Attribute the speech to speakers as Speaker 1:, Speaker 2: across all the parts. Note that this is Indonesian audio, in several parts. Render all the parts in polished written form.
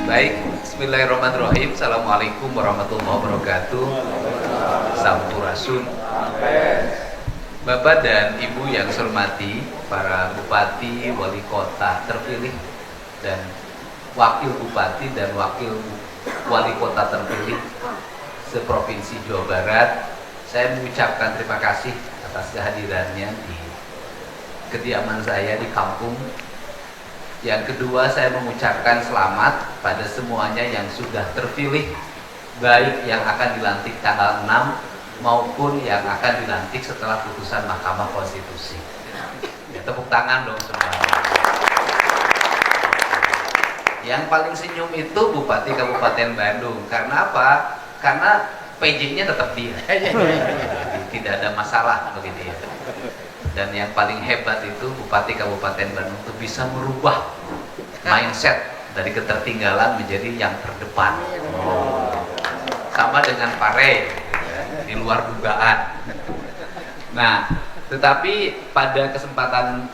Speaker 1: Baik, bismillahirrahmanirrahim. Assalamualaikum warahmatullahi wabarakatuh. Sampurasun. Bapak dan Ibu yang saya hormati, para bupati, wali kota terpilih dan wakil bupati dan wakil wali kota terpilih seprovinsi Jawa Barat, saya mengucapkan terima kasih atas kehadirannya di kediaman saya di kampung. Yang kedua, saya mengucapkan selamat pada semuanya yang sudah terpilih, baik yang akan dilantik tanggal 6 maupun yang akan dilantik setelah putusan Mahkamah Konstitusi. Ya, tepuk tangan dong semuanya. Yang paling senyum itu Bupati Kabupaten Bandung. Karena apa? Karena PJ-nya tetap dia. Tidak ada masalah begitu ya. Dan yang paling hebat itu Bupati Kabupaten Bandung itu bisa merubah mindset dari ketertinggalan menjadi yang terdepan. Sama dengan Pare, di luar dugaan. Nah, tetapi pada kesempatan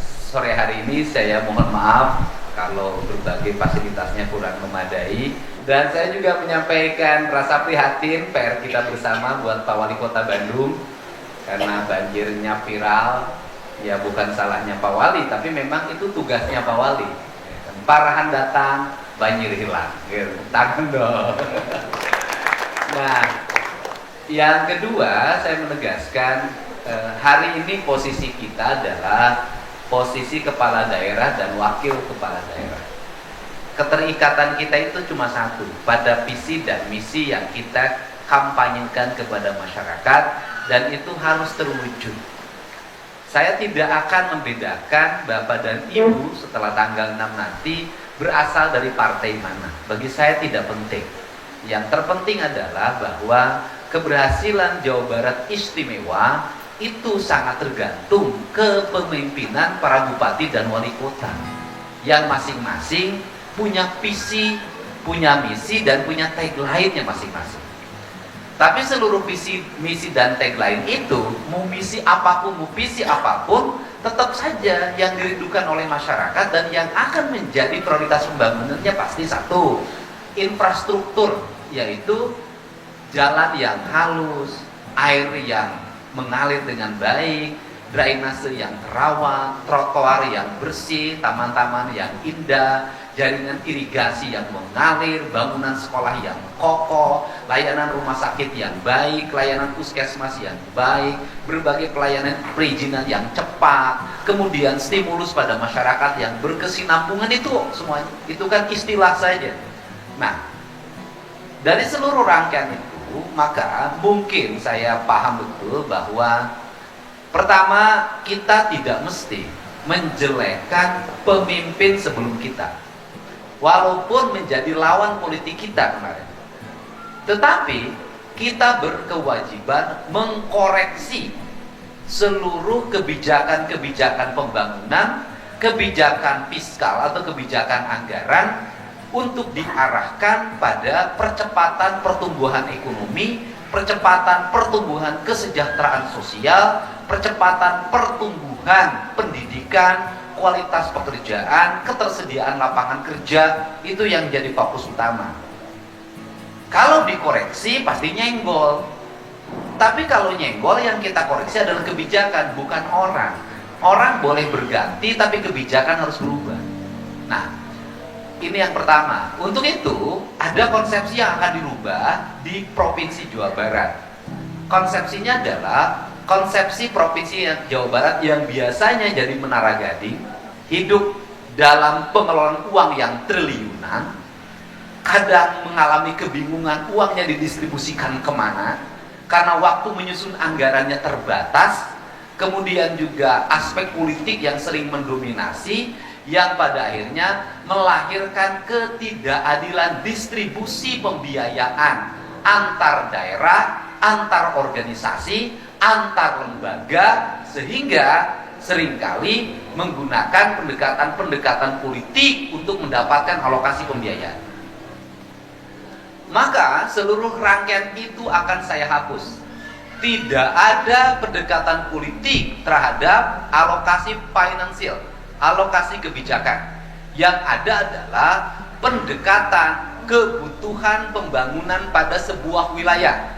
Speaker 1: sore hari ini saya mohon maaf kalau berbagai fasilitasnya kurang memadai, dan saya juga menyampaikan rasa prihatin PR kita bersama buat Pak Wali Kota Bandung karena banjirnya viral. Ya bukan salahnya Pak Wali, tapi memang itu tugasnya Pak Wali. Parahan datang, banjir hilang. Tangan dong. Nah, yang kedua saya menegaskan hari ini posisi kita adalah posisi kepala daerah dan wakil kepala daerah. Keterikatan kita itu cuma satu, pada visi dan misi yang kita kampanyekan kepada masyarakat, dan itu harus terwujud. Saya tidak akan membedakan Bapak dan Ibu setelah tanggal 6 nanti berasal dari partai mana. Bagi saya tidak penting. Yang terpenting adalah bahwa keberhasilan Jawa Barat istimewa itu sangat tergantung kepemimpinan para bupati dan wali kota yang masing-masing punya visi, punya misi, dan punya tagline-nya masing-masing. Tapi seluruh visi, misi, dan tagline itu, mau misi apapun, mau visi apapun, tetap saja yang dirindukan oleh masyarakat dan yang akan menjadi prioritas pembangunannya pasti satu, infrastruktur, yaitu jalan yang halus, air yang mengalir dengan baik, drainase yang terawat, trotoar yang bersih, taman-taman yang indah, jaringan irigasi yang mengalir, bangunan sekolah yang kokoh, layanan rumah sakit yang baik, layanan puskesmas yang baik, berbagai pelayanan perizinan yang cepat, kemudian stimulus pada masyarakat yang berkesinambungan, itu semuanya. Itu kan istilah saja. Nah, dari seluruh rangkaian itu, maka mungkin saya paham betul bahwa pertama, kita tidak mesti menjelekkan pemimpin sebelum kita, walaupun menjadi lawan politik kita kemarin. Tetapi kita berkewajiban mengkoreksi seluruh kebijakan-kebijakan pembangunan, kebijakan fiskal atau kebijakan anggaran untuk diarahkan pada percepatan pertumbuhan ekonomi, percepatan pertumbuhan kesejahteraan sosial, percepatan pertumbuhan pendidikan, kualitas pekerjaan, ketersediaan lapangan kerja. Itu yang jadi fokus utama. Kalau dikoreksi pasti nyenggol. Tapi kalau nyenggol, yang kita koreksi adalah kebijakan, bukan orang. Orang boleh berganti, tapi kebijakan harus berubah. Nah, ini yang pertama. Untuk itu, ada konsepsi yang akan dirubah di Provinsi Jawa Barat. Konsepsinya adalah konsepsi Provinsi Jawa Barat yang biasanya jadi menara gading, hidup dalam pengelolaan uang yang triliunan, kadang mengalami kebingungan uangnya didistribusikan kemana, karena waktu menyusun anggarannya terbatas, kemudian juga aspek politik yang sering mendominasi, yang pada akhirnya melahirkan ketidakadilan distribusi pembiayaan antar daerah, antar organisasi, antar lembaga, sehingga seringkali menggunakan pendekatan-pendekatan politik untuk mendapatkan alokasi pembiayaan. Maka seluruh rangkaian itu akan saya hapus. Tidak ada pendekatan politik terhadap alokasi finansial, alokasi kebijakan. Yang ada adalah pendekatan kebutuhan pembangunan pada sebuah wilayah.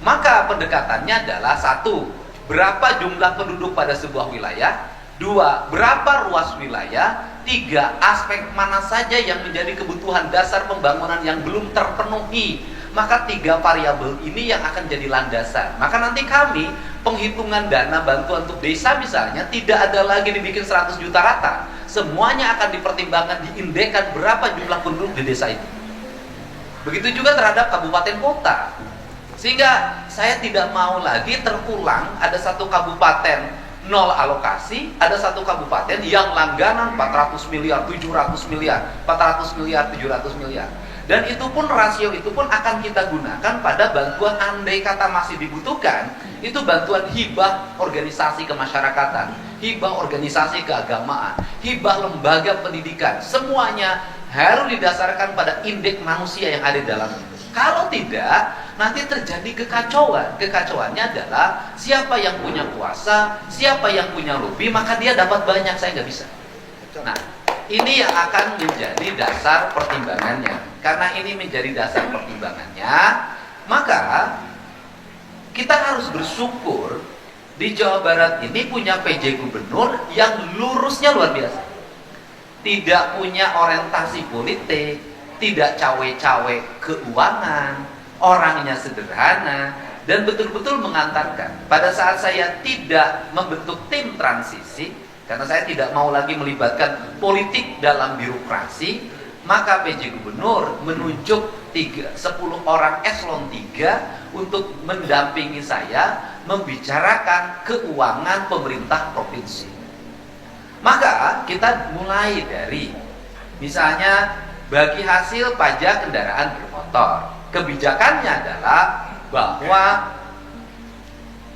Speaker 1: Maka pendekatannya adalah satu, berapa jumlah penduduk pada sebuah wilayah. Dua, berapa ruas wilayah. Tiga, aspek mana saja yang menjadi kebutuhan dasar pembangunan yang belum terpenuhi. Maka tiga variabel ini yang akan jadi landasan. Maka nanti kami penghitungan dana bantuan untuk desa misalnya tidak ada lagi dibikin 100 juta rata. Semuanya akan dipertimbangkan, diindekkan berapa jumlah penduduk di desa itu. Begitu juga terhadap kabupaten kota. Sehingga saya tidak mau lagi terulang ada satu kabupaten nol alokasi, ada satu kabupaten yang langganan 400 miliar, 700 miliar, 400 miliar, 700 miliar. Dan itu pun rasio itu pun akan kita gunakan pada bantuan andai kata masih dibutuhkan, itu bantuan hibah organisasi kemasyarakatan, hibah organisasi keagamaan, hibah lembaga pendidikan, semuanya harus didasarkan pada indeks manusia yang ada di dalamnya. Kalau tidak, nanti terjadi kekacauan. Kekacauannya adalah siapa yang punya kuasa, siapa yang punya lobby, maka dia dapat banyak, saya nggak bisa. Nah, ini yang akan menjadi dasar pertimbangannya. Karena ini menjadi dasar pertimbangannya, maka kita harus bersyukur di Jawa Barat ini punya PJ Gubernur yang lurusnya luar biasa. Tidak punya orientasi politik, tidak cawe-cawe keuangan, orangnya sederhana, dan betul-betul mengantarkan. Pada saat saya tidak membentuk tim transisi, karena saya tidak mau lagi melibatkan politik dalam birokrasi, maka PJ Gubernur menunjuk 10 orang eselon 3 untuk mendampingi saya membicarakan keuangan pemerintah provinsi. Maka kita mulai dari misalnya bagi hasil pajak kendaraan bermotor. Kebijakannya adalah bahwa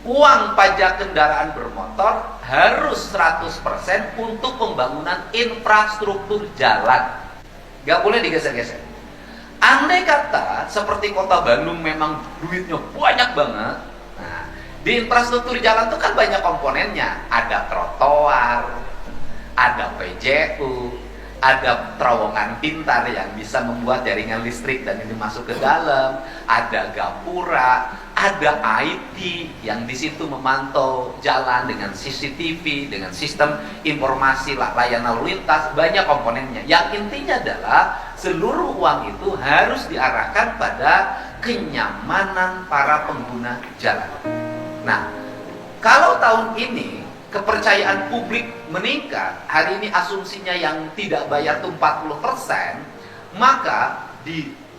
Speaker 1: uang pajak kendaraan bermotor harus 100% untuk pembangunan infrastruktur jalan. Gak boleh digeser-geser. Andai kata seperti kota Bandung memang duitnya banyak banget, nah, di infrastruktur jalan itu kan banyak komponennya. Ada trotoar, ada PJU, ada terowongan pintar yang bisa membuat jaringan listrik dan ini masuk ke dalam, ada gapura, ada IT yang di situ memantau jalan dengan CCTV, dengan sistem informasi layanan lalu lintas, banyak komponennya. Yang intinya adalah seluruh uang itu harus diarahkan pada kenyamanan para pengguna jalan. Nah, kalau tahun ini kepercayaan publik meningkat, hari ini asumsinya yang tidak bayar itu 40%, maka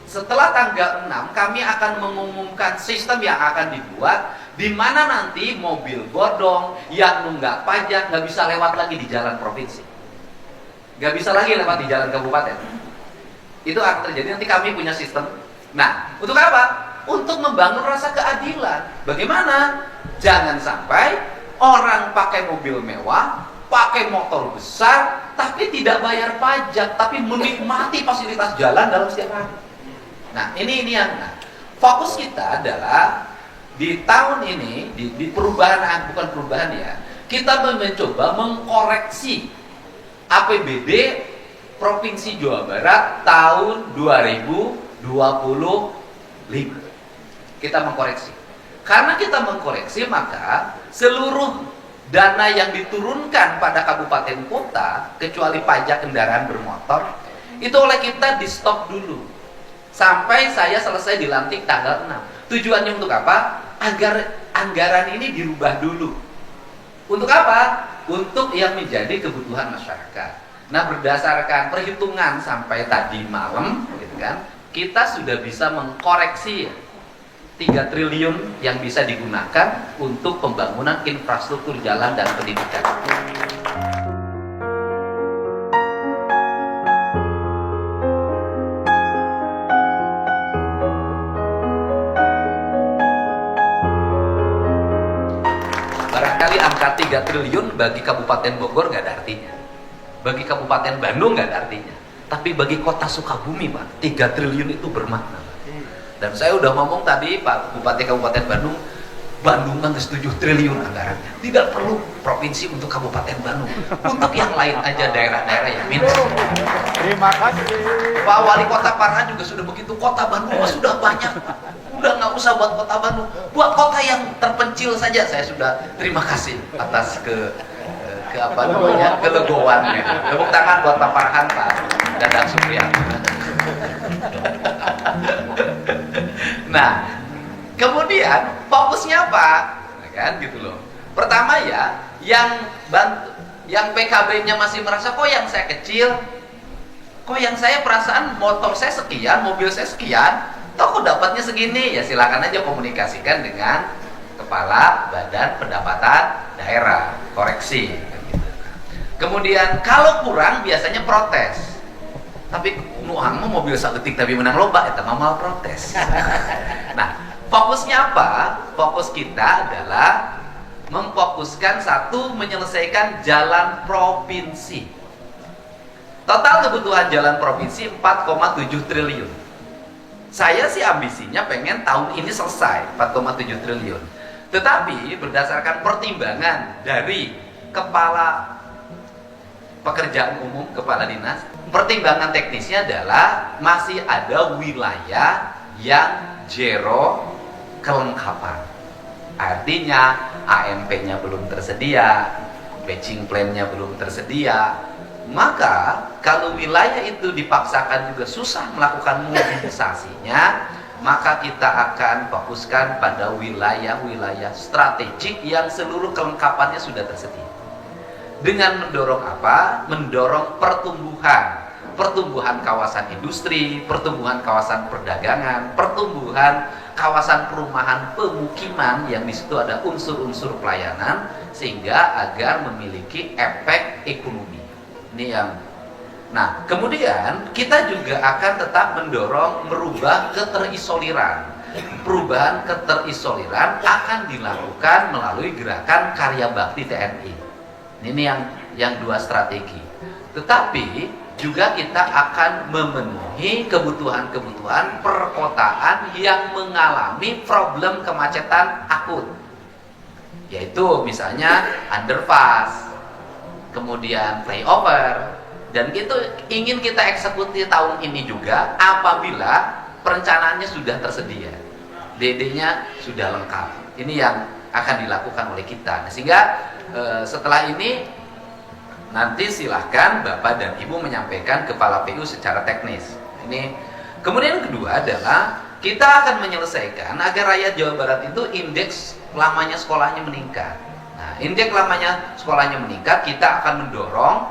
Speaker 1: setelah tanggal 6 kami akan mengumumkan sistem yang akan dibuat, di mana nanti mobil bodong yang nunggak pajak nggak bisa lewat lagi di jalan provinsi, nggak bisa lagi lewat di jalan kabupaten. Itu akan terjadi, nanti kami punya sistem. Nah, untuk apa? Untuk membangun rasa keadilan. Bagaimana? Jangan sampai orang pakai mobil mewah, pakai motor besar, tapi tidak bayar pajak, tapi menikmati fasilitas jalan dalam setiap hari. Nah, ini yang fokus kita adalah di tahun ini, di perubahan, bukan perubahan ya, kita mencoba mengkoreksi APBD Provinsi Jawa Barat tahun 2025. Kita mengkoreksi. Karena kita mengkoreksi, maka seluruh dana yang diturunkan pada kabupaten kota, kecuali pajak kendaraan bermotor, itu oleh kita di stop dulu sampai saya selesai dilantik tanggal 6. Tujuannya untuk apa? Agar anggaran ini dirubah dulu. Untuk apa? Untuk yang menjadi kebutuhan masyarakat. Nah, berdasarkan perhitungan sampai tadi malam, gitu kan, kita sudah bisa mengkoreksi 3 triliun yang bisa digunakan untuk pembangunan infrastruktur jalan dan pendidikan. Barangkali angka 3 triliun bagi Kabupaten Bogor nggak ada artinya, bagi Kabupaten Bandung nggak ada artinya, tapi bagi Kota Sukabumi, Pak, 3 triliun itu bermakna. Dan saya udah ngomong tadi, Pak Bupati Kabupaten Bandung, Bandung kan 7 triliun anggaran. Tidak perlu provinsi untuk Kabupaten Bandung. Untuk yang lain aja daerah-daerah yang minus.
Speaker 2: Terima kasih.
Speaker 1: Pak Wali Kota Farhan juga sudah begitu. Kota Bandung sudah banyak. Udah nggak usah buat kota Bandung. Buat kota yang terpencil saja. Saya sudah terima kasih atas ke apa namanya, kelegoannya. Tepuk tangan buat Pak Farhan, Pak Dadang Supriyanto. Nah, kemudian fokusnya apa? Nah, kan gitu loh. Pertama ya, yang PKB-nya masih merasa kok yang saya kecil, kok yang saya perasaan motor saya sekian, mobil saya sekian, toh kok dapatnya segini? Ya silakan aja komunikasikan dengan Kepala Badan Pendapatan Daerah, koreksi. Kemudian kalau kurang biasanya protes. Tapi nuhang mau mobil saeutik tapi menang lomba eta mah mal protes. Nah, fokusnya apa? Fokus kita adalah memfokuskan satu, menyelesaikan jalan provinsi. Total kebutuhan jalan provinsi 4,7 triliun. Saya sih ambisinya pengen tahun ini selesai 4,7 triliun. Tetapi berdasarkan pertimbangan dari Kepala Pekerjaan Umum, Kepala Dinas, pertimbangan teknisnya adalah masih ada wilayah yang zero kelengkapan. Artinya AMP-nya belum tersedia, matching plan-nya belum tersedia. Maka kalau wilayah itu dipaksakan juga susah melakukan mobilisasinya, maka kita akan fokuskan pada wilayah-wilayah strategik yang seluruh kelengkapannya sudah tersedia. Dengan mendorong apa? Mendorong pertumbuhan kawasan industri, pertumbuhan kawasan perdagangan, pertumbuhan kawasan perumahan pemukiman yang di situ ada unsur-unsur pelayanan sehingga agar memiliki efek ekonomi. Ini yang. Nah, kemudian kita juga akan tetap mendorong merubah keterisoliran. Perubahan keterisoliran akan dilakukan melalui gerakan karya bakti TNI. Ini yang dua strategi. Tetapi juga kita akan memenuhi kebutuhan-kebutuhan perkotaan yang mengalami problem kemacetan akut. Yaitu misalnya underpass, kemudian flyover, dan itu ingin kita eksekusi tahun ini juga apabila perencanaannya sudah tersedia, DD-nya sudah lengkap. Ini yang akan dilakukan oleh kita. Sehingga setelah ini nanti silahkan Bapak dan Ibu menyampaikan Kepala PU secara teknis. Ini kemudian kedua adalah kita akan menyelesaikan agar rakyat Jawa Barat itu indeks lamanya sekolahnya meningkat. Nah, indeks lamanya sekolahnya meningkat, kita akan mendorong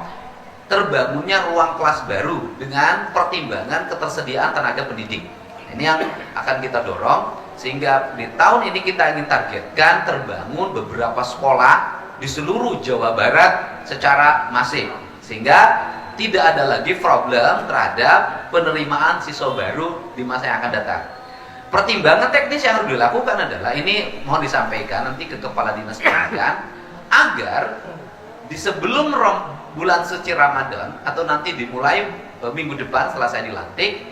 Speaker 1: terbangunnya ruang kelas baru dengan pertimbangan ketersediaan tenaga pendidik. Ini yang akan kita dorong sehingga di tahun ini kita ingin targetkan terbangun beberapa sekolah di seluruh Jawa Barat secara masif sehingga tidak ada lagi problem terhadap penerimaan siswa baru di masa yang akan datang. Pertimbangan teknis yang harus dilakukan adalah ini mohon disampaikan nanti ke Kepala Dinas Pendidikan agar di sebelum bulan suci Ramadan atau nanti dimulai minggu depan setelah saya dilantik,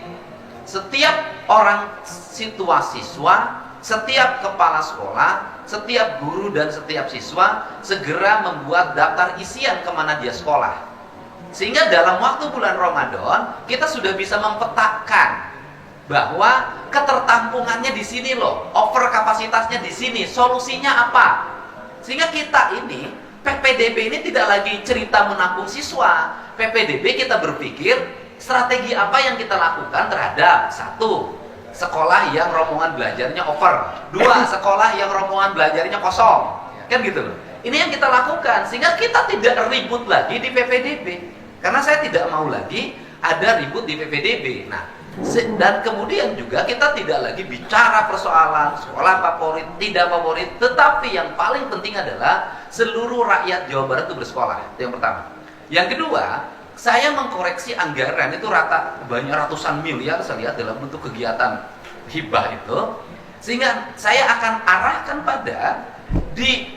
Speaker 1: setiap orang siswa, setiap kepala sekolah, setiap guru dan setiap siswa segera membuat daftar isian kemana dia sekolah. Sehingga dalam waktu bulan Ramadan kita sudah bisa mempetakan bahwa ketertampungannya di sini loh, over kapasitasnya di sini, solusinya apa? Sehingga kita ini PPDB ini tidak lagi cerita menampung siswa. PPDB kita berpikir strategi apa yang kita lakukan terhadap satu, sekolah yang rombongan belajarnya over, dua, sekolah yang rombongan belajarnya kosong, kan gitu loh. Ini yang kita lakukan sehingga kita tidak ribut lagi di PPDB, karena saya tidak mau lagi ada ribut di PPDB. Nah, dan kemudian juga kita tidak lagi bicara persoalan sekolah favorit, tidak favorit, tetapi yang paling penting adalah seluruh rakyat Jawa Barat itu bersekolah. Itu yang pertama. Yang kedua, saya mengkoreksi anggaran itu rata banyak ratusan miliar saya lihat dalam bentuk kegiatan hibah itu, sehingga saya akan arahkan pada di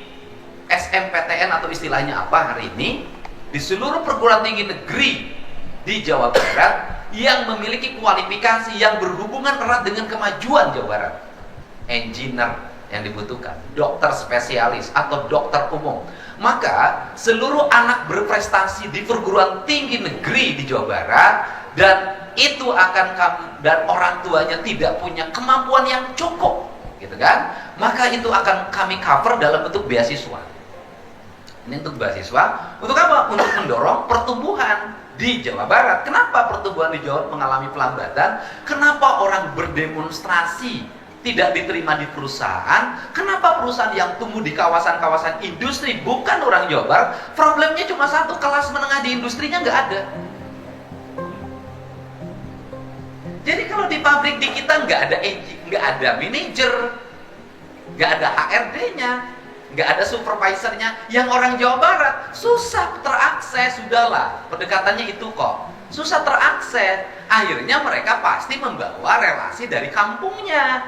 Speaker 1: SMPTN atau istilahnya apa hari ini di seluruh perguruan tinggi negeri di Jawa Barat yang memiliki kualifikasi yang berhubungan erat dengan kemajuan Jawa Barat, engineer, yang dibutuhkan, dokter spesialis atau dokter umum. Maka seluruh anak berprestasi di perguruan tinggi negeri di Jawa Barat dan itu akan dan orang tuanya tidak punya kemampuan yang cukup, gitu kan? Maka itu akan kami cover dalam bentuk beasiswa. Ini untuk beasiswa, untuk apa? Untuk mendorong pertumbuhan di Jawa Barat. Kenapa pertumbuhan di Jawa mengalami pelambatan? Kenapa orang berdemonstrasi tidak diterima di perusahaan? Kenapa perusahaan yang tumbuh di kawasan-kawasan industri bukan orang Jawa Barat? Problemnya cuma satu, kelas menengah di industrinya nggak ada. Jadi kalau di pabrik di kita nggak ada manajer, nggak ada HRD-nya, nggak ada supervisornya. Yang orang Jawa Barat susah terakses, sudahlah pendekatannya itu kok susah terakses. Akhirnya mereka pasti membawa relasi dari kampungnya.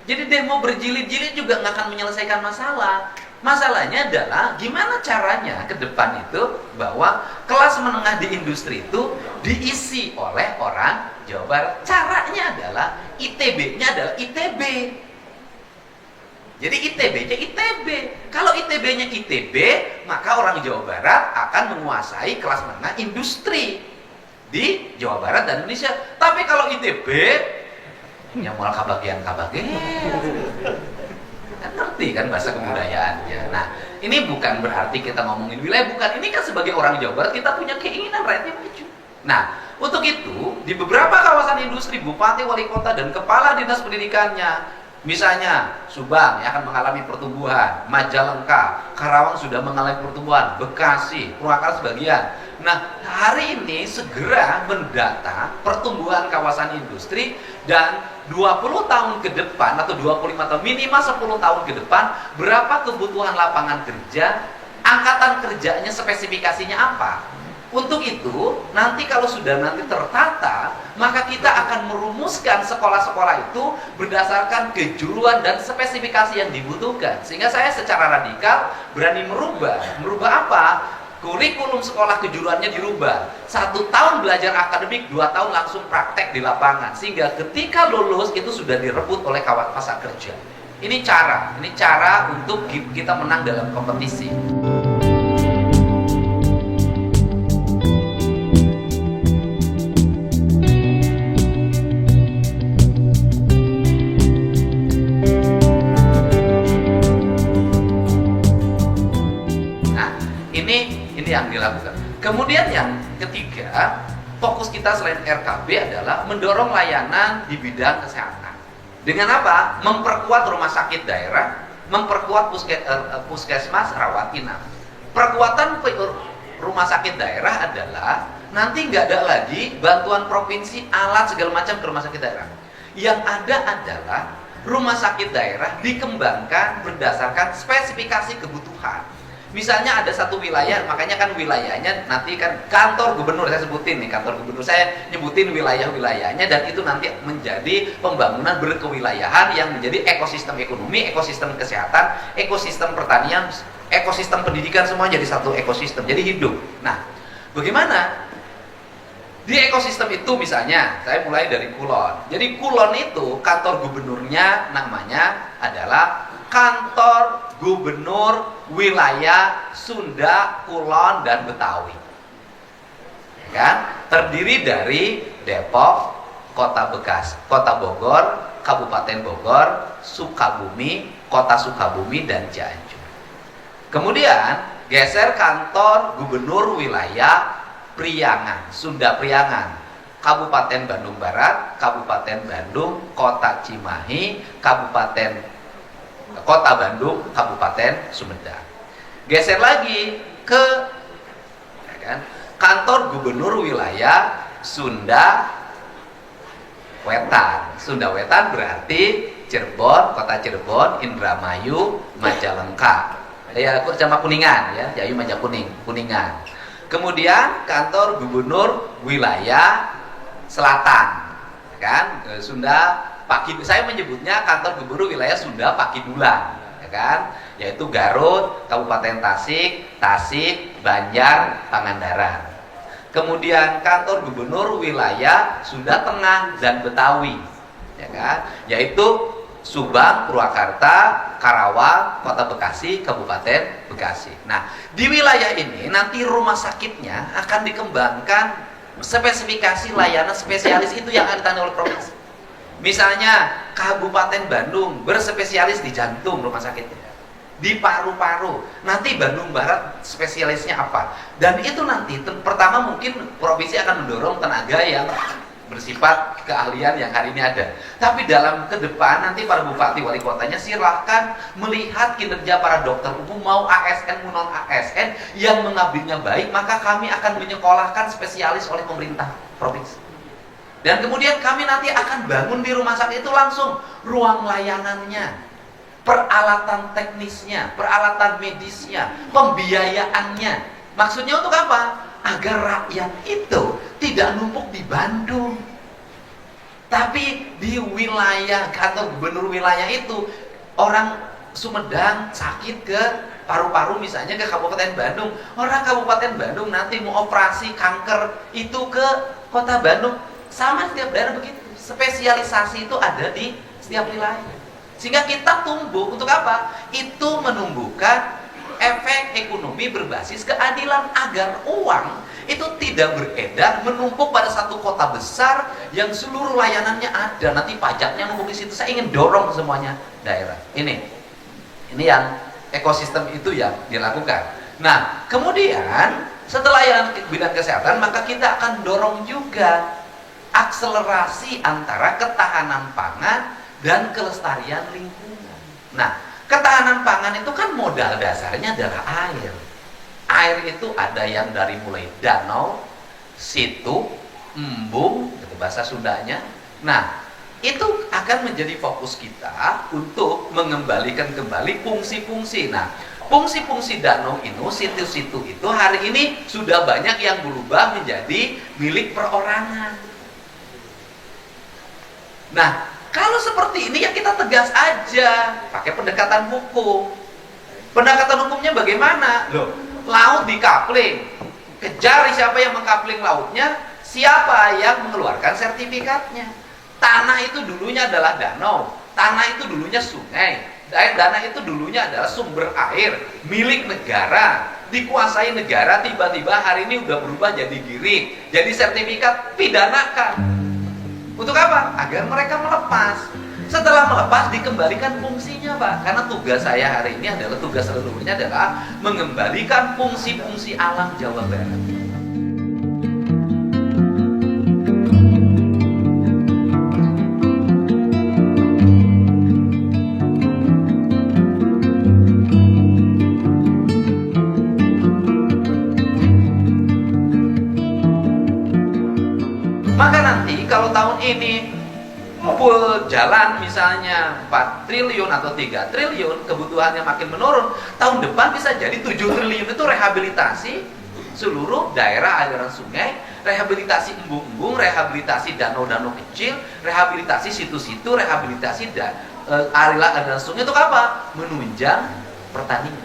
Speaker 1: Jadi demo berjilid-jilid juga nggak akan menyelesaikan masalah. Masalahnya adalah gimana caranya ke depan itu bahwa kelas menengah di industri itu diisi oleh orang Jawa Barat. Caranya adalah ITB-nya adalah ITB. Jadi ITB-nya ITB. Kalau ITB-nya ITB, maka orang Jawa Barat akan menguasai kelas menengah industri di Jawa Barat dan Indonesia. Tapi kalau ITB yang mau kabagian kan ngerti kan bahasa kebudayaannya. Nah, ini bukan berarti kita ngomongin wilayah, bukan. Ini kan sebagai orang Jawa Barat kita punya keinginan rakyatnya maju. Nah, untuk itu di beberapa kawasan industri, bupati, wali kota dan kepala dinas pendidikannya, misalnya Subang yang akan mengalami pertumbuhan, Majalengka, Karawang sudah mengalami pertumbuhan, Bekasi, Purwakarta sebagian. Nah, hari ini segera mendata pertumbuhan kawasan industri dan 20 tahun ke depan atau 25 tahun, minimal 10 tahun ke depan, berapa kebutuhan lapangan kerja, angkatan kerjanya, spesifikasinya apa. Untuk itu, nanti kalau sudah nanti tertata, maka kita akan merumuskan sekolah-sekolah itu berdasarkan kejuruan dan spesifikasi yang dibutuhkan. Sehingga saya secara radikal berani merubah. Merubah apa? Kurikulum sekolah kejuruannya dirubah. 1 tahun belajar akademik, 2 tahun langsung praktek di lapangan. Sehingga ketika lulus itu sudah direbut oleh kawan pasar kerja. Ini cara untuk kita menang dalam kompetisi. Ini yang dilakukan. Kemudian yang ketiga, fokus kita selain RKB adalah mendorong layanan di bidang kesehatan. Dengan apa? Memperkuat rumah sakit daerah, memperkuat puskesmas, rawat inap. Perkuatan rumah sakit daerah adalah nanti nggak ada lagi bantuan provinsi, alat segala macam ke rumah sakit daerah. Yang ada adalah rumah sakit daerah dikembangkan berdasarkan spesifikasi kebutuhan. Misalnya ada satu wilayah, makanya kan wilayahnya nanti kan kantor gubernur, saya sebutin nih kantor gubernur, saya nyebutin wilayah-wilayahnya, dan itu nanti menjadi pembangunan berkewilayahan yang menjadi ekosistem ekonomi, ekosistem kesehatan, ekosistem pertanian, ekosistem pendidikan, semua jadi satu ekosistem, jadi hidup. Nah, bagaimana? Di ekosistem itu misalnya, saya mulai dari Kulon. Jadi Kulon itu kantor gubernurnya namanya adalah Kantor Gubernur Wilayah Sunda, Kulon, dan Betawi. Ya kan? Terdiri dari Depok, Kota Bekasi, Kota Bogor, Kabupaten Bogor, Sukabumi, Kota Sukabumi, dan Cianjur. Kemudian geser kantor Gubernur Wilayah Priangan, Sunda Priangan, Kabupaten Bandung Barat, Kabupaten Bandung, Kota Cimahi, Kota Bandung, Kabupaten Sumedang. Geser lagi ke ya kan, kantor Gubernur Wilayah Sunda Wetan. Sunda Wetan berarti Cirebon, Kota Cirebon, Indramayu, Majalengka. Ya, sama Kuningan ya, Jayu Majakuning, Kuningan. Kemudian kantor Gubernur Wilayah Selatan, ya kan, Sunda saya menyebutnya kantor gubernur wilayah Sunda Pakidulan, ya kan, yaitu Garut, Kabupaten Tasik, Banjar, Pangandaran. Kemudian kantor gubernur wilayah Sunda Tengah dan Betawi, ya kan, yaitu Subang, Purwakarta, Karawang, Kota Bekasi, Kabupaten Bekasi. Nah, di wilayah ini nanti rumah sakitnya akan dikembangkan spesifikasi layanan spesialis itu yang akan ditangani oleh provinsi. Misalnya Kabupaten Bandung berspesialis di jantung rumah sakitnya, di paru-paru, nanti Bandung Barat spesialisnya apa. Dan itu nanti pertama mungkin provinsi akan mendorong tenaga yang bersifat keahlian yang hari ini ada. Tapi dalam ke depan nanti para bupati wali kotanya silahkan melihat kinerja para dokter umum, mau ASN maupun non ASN yang mengabdinya baik, maka kami akan menyekolahkan spesialis oleh pemerintah provinsi. Dan kemudian kami nanti akan bangun di rumah sakit itu langsung ruang layanannya, peralatan teknisnya, peralatan medisnya, pembiayaannya. Maksudnya untuk apa? Agar rakyat itu tidak numpuk di Bandung, tapi di wilayah atau gubernur wilayah itu. Orang Sumedang sakit ke paru-paru misalnya ke Kabupaten Bandung, orang Kabupaten Bandung nanti mau operasi kanker itu ke Kota Bandung. Sama setiap daerah begitu, spesialisasi itu ada di setiap wilayah. Sehingga kita tumbuh untuk apa? Itu menumbuhkan efek ekonomi berbasis keadilan, agar uang itu tidak beredar menumpuk pada satu kota besar yang seluruh layanannya ada, nanti pajaknya numpuk di situ. Saya ingin dorong semuanya daerah. Ini yang ekosistem itu yang dilakukan. Nah, kemudian setelah yang bidang kesehatan, maka kita akan dorong juga akselerasi antara ketahanan pangan dan kelestarian lingkungan. Nah, ketahanan pangan itu kan modal dasarnya adalah air. Air itu ada yang dari mulai danau, situ, embung, itu bahasa Sundanya. Nah, itu akan menjadi fokus kita untuk mengembalikan kembali fungsi-fungsi. Nah, fungsi-fungsi danau itu, situ-situ itu hari ini sudah banyak yang berubah menjadi milik perorangan. Nah, kalau seperti ini ya kita tegas aja, pakai pendekatan hukum. Pendekatan hukumnya bagaimana? Loh, laut dikapling, kejar siapa yang mengkapling lautnya, siapa yang mengeluarkan sertifikatnya. Tanah itu dulunya adalah danau, tanah itu dulunya sungai, tanah itu dulunya adalah sumber air milik negara, dikuasai negara, tiba-tiba hari ini udah berubah jadi giring, jadi sertifikat, pidanakan. Untuk apa? Agar mereka melepas. Setelah melepas, dikembalikan fungsinya, Pak. Karena tugas saya hari ini adalah, tugas seluruhnya adalah mengembalikan fungsi-fungsi alam Jawa Barat. Maka nanti kalau tahun ini full jalan misalnya 4 triliun atau 3 triliun, kebutuhannya makin menurun, tahun depan bisa jadi 7 triliun itu rehabilitasi seluruh daerah aliran sungai, rehabilitasi embung-embung, rehabilitasi danau-danau kecil, rehabilitasi situ-situ, rehabilitasi aliran sungai. Itu apa? Menunjang pertanian.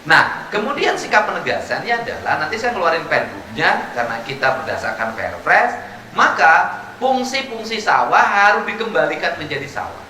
Speaker 1: Nah, kemudian sikap penegasannya adalah, nanti saya ngeluarin pergubnya karena kita berdasarkan Perpres, maka fungsi-fungsi sawah harus dikembalikan menjadi sawah.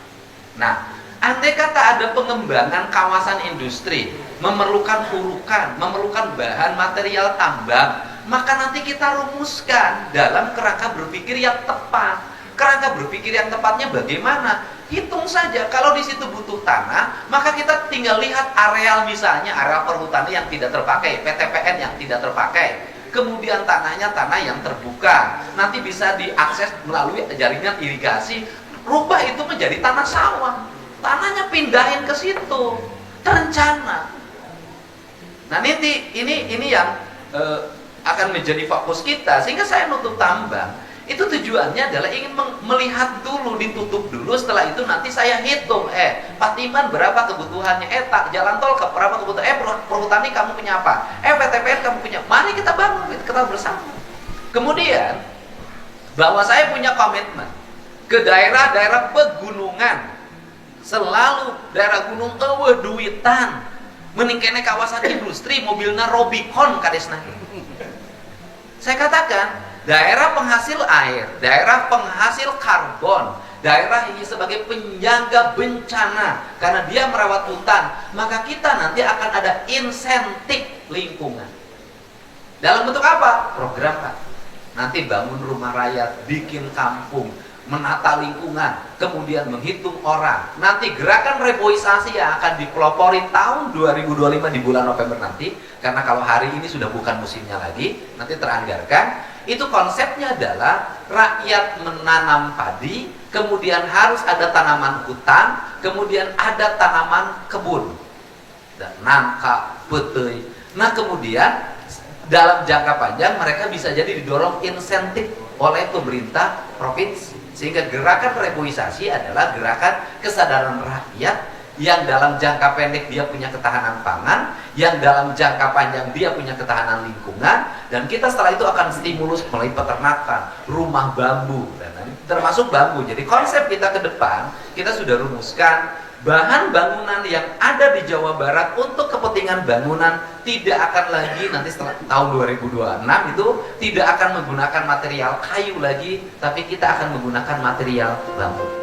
Speaker 1: Nah, andai kata ada pengembangan kawasan industri, memerlukan urukan, memerlukan bahan material tambang, maka nanti kita rumuskan dalam kerangka berpikir yang tepat. Kerangka berpikir yang tepatnya bagaimana? Hitung saja, kalau di situ butuh tanah, maka kita tinggal lihat areal, misalnya areal perhutani yang tidak terpakai, PTPN yang tidak terpakai. Kemudian tanahnya tanah yang terbuka, nanti bisa diakses melalui jaringan irigasi, rubah itu menjadi tanah sawah, tanahnya pindahin ke situ, terencana. Nah, ini yang akan menjadi fokus kita, sehingga saya nutup tambang itu tujuannya adalah ingin melihat dulu, ditutup dulu, setelah itu nanti saya hitung, Patiman berapa kebutuhannya, tak jalan tol ke berapa kebutuhan, perhutani kamu punya apa, PTPN kamu punya, mari kita bangun, kita bersama. Kemudian bahwa saya punya komitmen ke daerah-daerah pegunungan, selalu daerah gunung duitan, meningkatnya kawasan industri, mobilnya Robicon kadesna. Saya katakan daerah penghasil air, daerah penghasil karbon, daerah ini sebagai penjaga bencana karena dia merawat hutan, maka kita nanti akan ada insentif lingkungan. Dalam bentuk apa? Program, Pak. Nanti bangun rumah rakyat, bikin kampung, menata lingkungan, kemudian menghitung orang. Nanti gerakan reboisasi yang akan dipelopori tahun 2025 di bulan November nanti, karena kalau hari ini sudah bukan musimnya lagi, nanti teranggarkan. Itu konsepnya adalah rakyat menanam padi, kemudian harus ada tanaman hutan, kemudian ada tanaman kebun, dan nangka, betui. Nah kemudian dalam jangka panjang mereka bisa jadi didorong insentif oleh pemerintah provinsi, sehingga gerakan reboisasi adalah gerakan kesadaran rakyat yang dalam jangka pendek dia punya ketahanan pangan, yang dalam jangka panjang dia punya ketahanan lingkungan, dan kita setelah itu akan stimulus melalui peternakan, rumah bambu, dan termasuk bambu. Jadi konsep kita ke depan, kita sudah rumuskan bahan bangunan yang ada di Jawa Barat untuk kepentingan bangunan tidak akan lagi nanti setelah tahun 2026 itu tidak akan menggunakan material kayu lagi, tapi kita akan menggunakan material bambu.